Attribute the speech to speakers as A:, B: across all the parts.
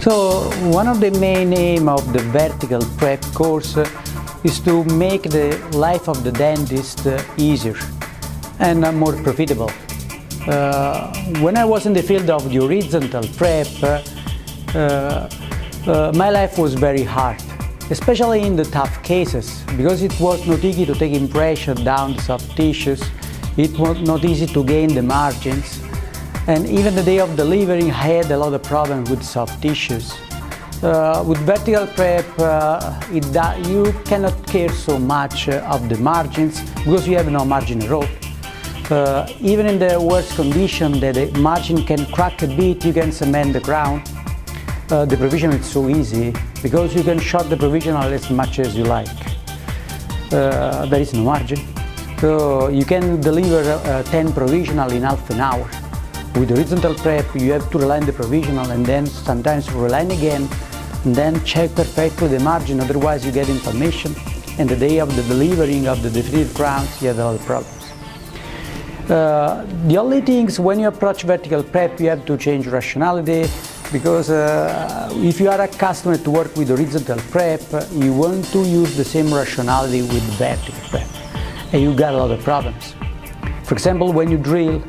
A: So one of the main aims of the vertical prep course is to make the life of the dentist easier and more profitable. When I was in the field of the horizontal prep, my life was very hard, especially in the tough cases, because it was not easy to take impression down the soft tissues, it was not easy to gain the margins, and even the day of delivery I had a lot of problems with soft tissues. With vertical prep, you cannot care so much of the margins because you have no margin at all. Even in the worst condition that the margin can crack a bit, you can cement the crown. The provisional is so easy because you can short the provisional as much as you like. There is no margin. So you can deliver 10 provisional in half an hour. With horizontal prep, you have to reline the provisional and then sometimes reline again and then check perfectly the margin, otherwise you get inflammation, and the day of the delivering of the definitive crowns you have a lot of problems. The only things when you approach vertical prep, you have to change rationality, because if you are accustomed to work with horizontal prep, you want to use the same rationality with vertical prep, and you got a lot of problems. For example, when you drill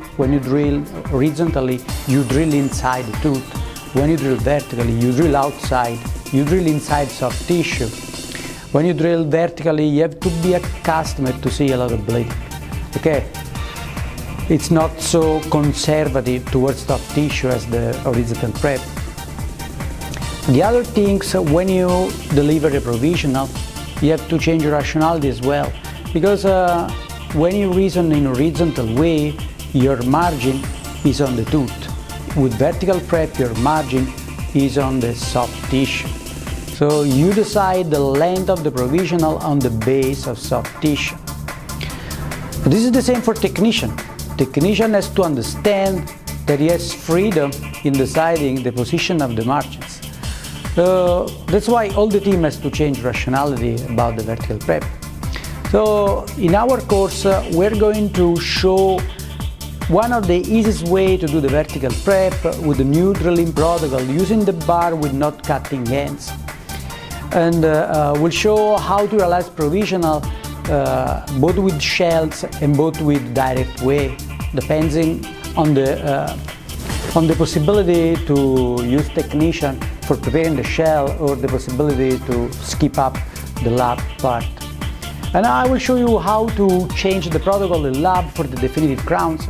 A: horizontally, you drill inside the tooth. When you drill vertically, you drill outside, you drill inside soft tissue. When you drill vertically, you have to be accustomed to see a lot of bleeding. Okay? It's not so conservative towards soft tissue as the horizontal prep. The other things, when you deliver a provisional, you have to change your rationality as well, because when you reason in a horizontal way, your margin is on the tooth. With vertical prep, your margin is on the soft tissue. So you decide the length of the provisional on the base of soft tissue. This is the same for technician. Technician has to understand that he has freedom in deciding the position of the margins. That's why all the team has to change rationality about the vertical prep. So in our course, we're going to show one of the easiest way to do the vertical prep with the new drilling protocol, using the bar with not cutting ends. And we'll show how to realize provisional both with shells and both with direct way, depending on the possibility to use technician for preparing the shell or the possibility to skip up the lab part. And I will show you how to change the protocol in lab for the definitive crowns,